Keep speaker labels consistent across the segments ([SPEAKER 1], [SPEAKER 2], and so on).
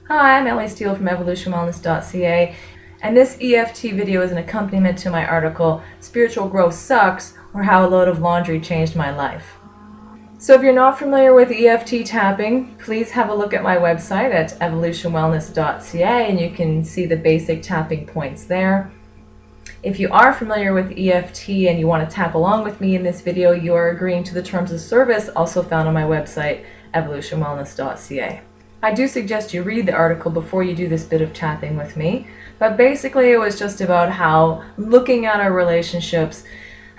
[SPEAKER 1] Hi, I'm Ellie Steele from evolutionwellness.ca, and this EFT video is an accompaniment to my article, Spiritual Growth Sucks, or How a Load of Laundry Changed My Life. So if you're not familiar with EFT tapping, please have a look at my website at evolutionwellness.ca and you can see the basic tapping points there. If you are familiar with EFT and you want to tap along with me in this video, you are agreeing to the terms of service also found on my website, evolutionwellness.ca. I do suggest you read the article before you do this bit of tapping with me, but basically it was just about how looking at our relationships,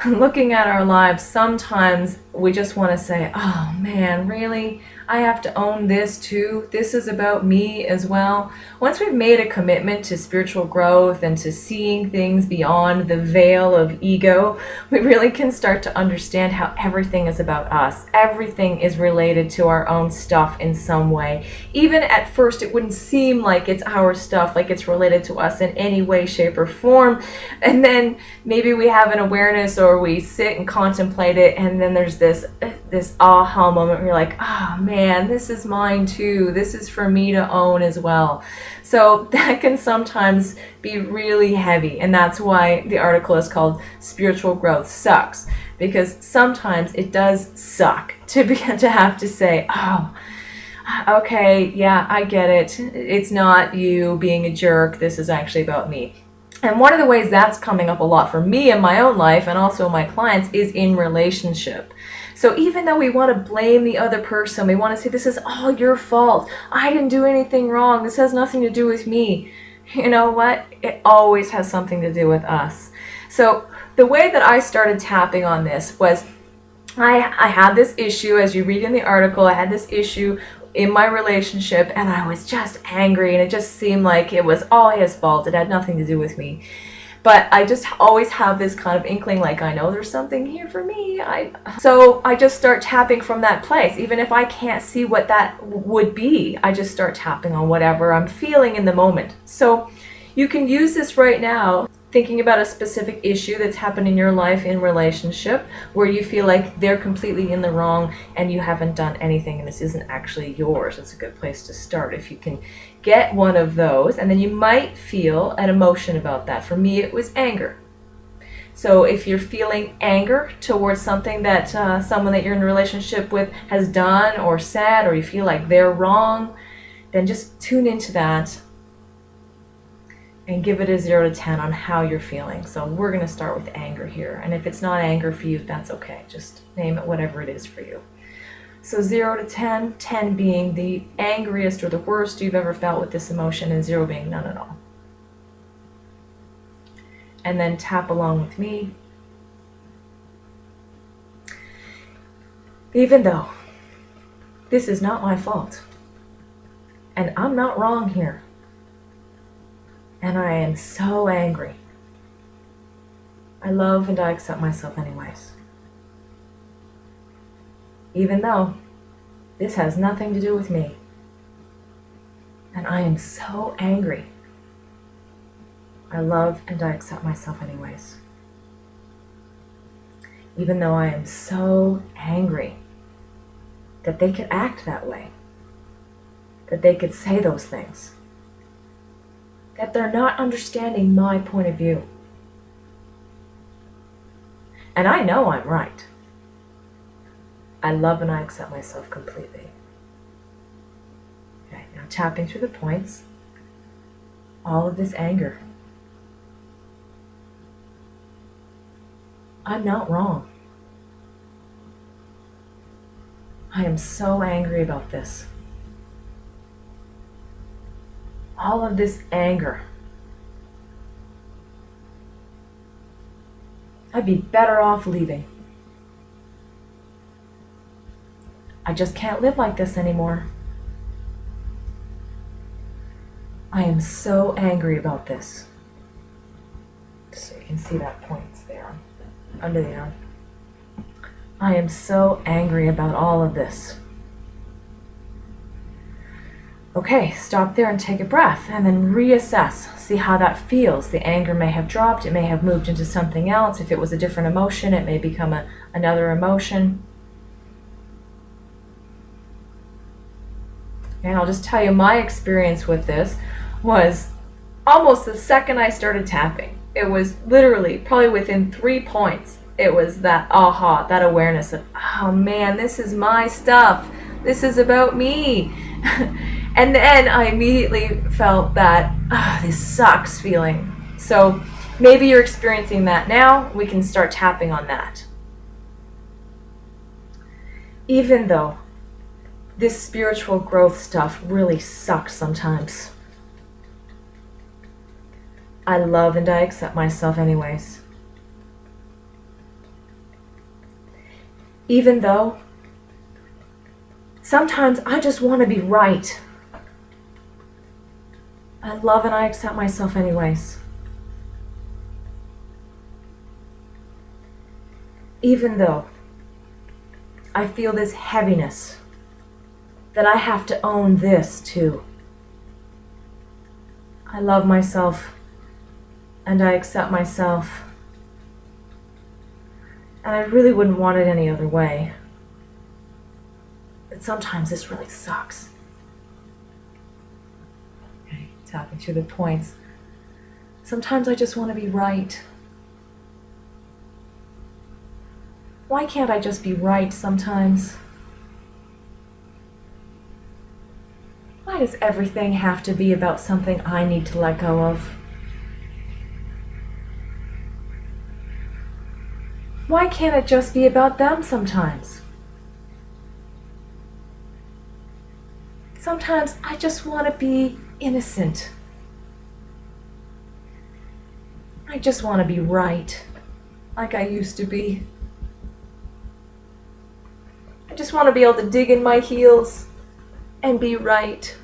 [SPEAKER 1] looking at our lives, sometimes we just want to say, oh man, really? I have to own this too? This is about me as well? Once we've made a commitment to spiritual growth and to seeing things beyond the veil of ego, we really can start to understand how everything is about us. Everything is related to our own stuff in some way. Even at first it wouldn't seem like it's our stuff, like it's related to us in any way, shape, or form. And then maybe we have an awareness or we sit and contemplate it, and then there's this aha moment where you're like, oh man, this is mine too. This is for me to own as well. So that can sometimes be really heavy, and that's why the article is called Spiritual Growth Sucks, because sometimes it does suck to have to say, oh, okay, yeah, I get it. It's not you being a jerk. This is actually about me. And one of the ways that's coming up a lot for me in my own life and also my clients is in relationship. So even though we want to blame the other person, we want to say, this is all your fault. I didn't do anything wrong. This has nothing to do with me. You know what? It always has something to do with us. So the way that I started tapping on this was I had this issue, as you read in the article, I had this issue in my relationship and I was just angry and it just seemed like it was all his fault. It had nothing to do with me. But I just always have this kind of inkling, like I know there's something here for me. So I just start tapping from that place. Even if I can't see what that would be, I just start tapping on whatever I'm feeling in the moment. So you can use this right now, thinking about a specific issue that's happened in your life in relationship where you feel like they're completely in the wrong and you haven't done anything and this isn't actually yours. It's a good place to start if you can get one of those, and then you might feel an emotion about that. For me, it was anger. So if you're feeling anger towards something that someone that you're in a relationship with has done or said, or you feel like they're wrong, then just tune into that and give it a 0 to 10 on how you're feeling. So we're going to start with anger here. And if it's not anger for you, that's okay. Just name it whatever it is for you. So 0 to 10, 10 being the angriest or the worst you've ever felt with this emotion, and 0 being none at all. And then tap along with me. Even though this is not my fault, and I'm not wrong here, and I am so angry, I love and I accept myself anyways. Even though this has nothing to do with me, and I am so angry, I love and I accept myself anyways. Even though I am so angry that they could act that way, that they could say those things, that they're not understanding my point of view. And I know I'm right. I love and I accept myself completely. Okay, now tapping through the points, all of this anger. I'm not wrong. I am so angry about this. All of this anger. I'd be better off leaving. I just can't live like this anymore. I am so angry about this. So you can see that points there, under the arm. I am so angry about all of this. Okay, stop there and take a breath and then reassess. See how that feels. The anger may have dropped. It may have moved into something else. If it was a different emotion, it may become another emotion. And I'll just tell you, my experience with this was almost the second I started tapping. It was literally probably within 3 points. It was that aha, that awareness of, oh man, this is my stuff. This is about me. And then I immediately felt that, this sucks feeling. So maybe you're experiencing that now. We can start tapping on that. Even though this spiritual growth stuff really sucks sometimes, I love and I accept myself anyways. Even though sometimes I just want to be right, I love and I accept myself anyways. Even though I feel this heaviness that I have to own this too, I love myself and I accept myself. And I really wouldn't want it any other way. But sometimes this really sucks. Okay, tapping through the points. Sometimes I just want to be right. Why can't I just be right sometimes? Why does everything have to be about something I need to let go of? Why can't it just be about them sometimes? Sometimes I just want to be innocent. I just want to be right, like I used to be. I just want to be able to dig in my heels and be right.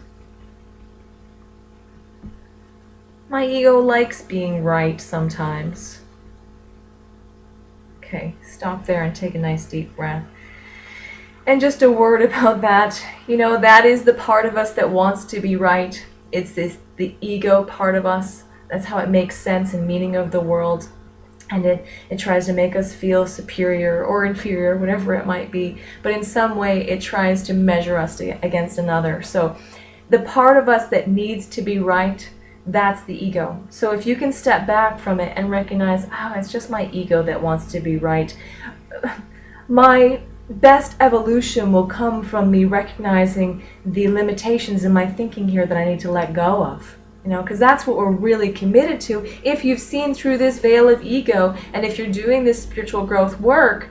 [SPEAKER 1] My ego likes being right sometimes. Okay, stop there and take a nice deep breath. And just a word about that. That is the part of us that wants to be right. It's the ego part of us. That's how it makes sense and meaning of the world. And it tries to make us feel superior or inferior, whatever it might be. But in some way, it tries to measure us against another. So the part of us that needs to be right, that's the ego. So if you can step back from it and recognize, it's just my ego that wants to be right. My best evolution will come from me recognizing the limitations in my thinking here that I need to let go of. Because that's what we're really committed to. If you've seen through this veil of ego, and if you're doing this spiritual growth work,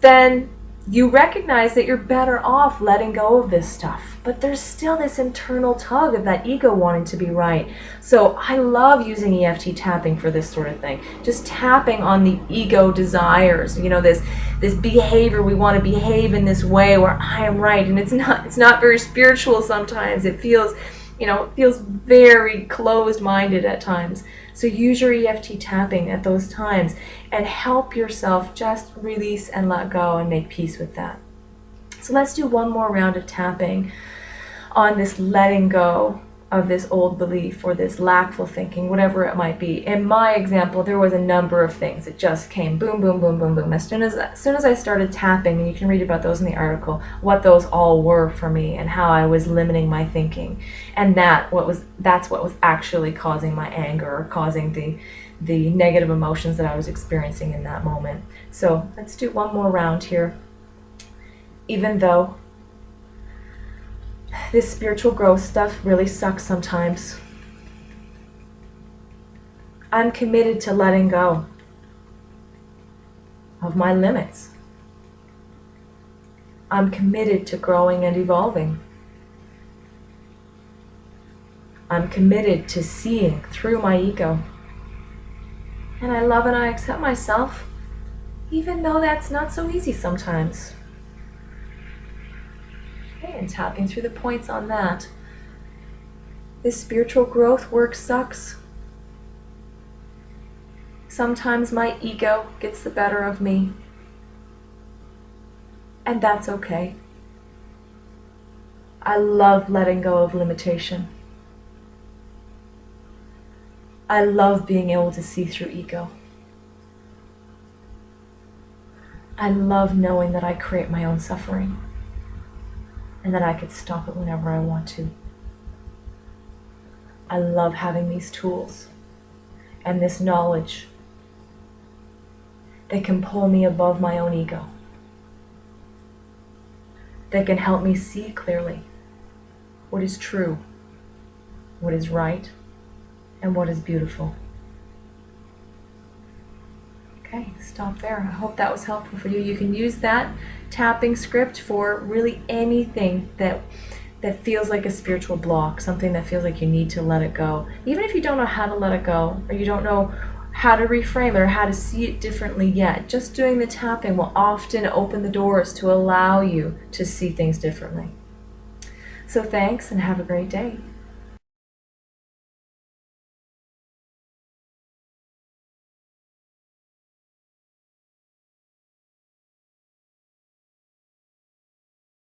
[SPEAKER 1] then you recognize that you're better off letting go of this stuff. But there's still this internal tug of that ego wanting to be right. So I love using EFT tapping for this sort of thing. Just tapping on the ego desires, this behavior. We want to behave in this way where I am right. And it's not very spiritual sometimes. It feels very closed-minded at times. So use your EFT tapping at those times and help yourself just release and let go and make peace with that. So let's do one more round of tapping on this letting go of this old belief or this lackful thinking, whatever it might be. In my example, there was a number of things. It just came boom, boom, boom, boom, boom. As soon as I started tapping, and you can read about those in the article, what those all were for me and how I was limiting my thinking. And that's what was actually causing my anger or causing the negative emotions that I was experiencing in that moment. So let's do one more round here. Even though this spiritual growth stuff really sucks sometimes, I'm committed to letting go of my limits. I'm committed to growing and evolving. I'm committed to seeing through my ego. And I love and I accept myself, even though that's not so easy sometimes. Okay, and tapping through the points on that. This spiritual growth work sucks. Sometimes my ego gets the better of me. And that's okay. I love letting go of limitation. I love being able to see through ego. I love knowing that I create my own suffering. and that I could stop it whenever I want to. I love having these tools and this knowledge that can pull me above my own ego, that can help me see clearly what is true, what is right, and what is beautiful. Okay, stop there. I hope that was helpful for you. You can use that tapping script for really anything that feels like a spiritual block, something that feels like you need to let it go. Even if you don't know how to let it go, or you don't know how to reframe it or how to see it differently yet, just doing the tapping will often open the doors to allow you to see things differently. So thanks, and have a great day.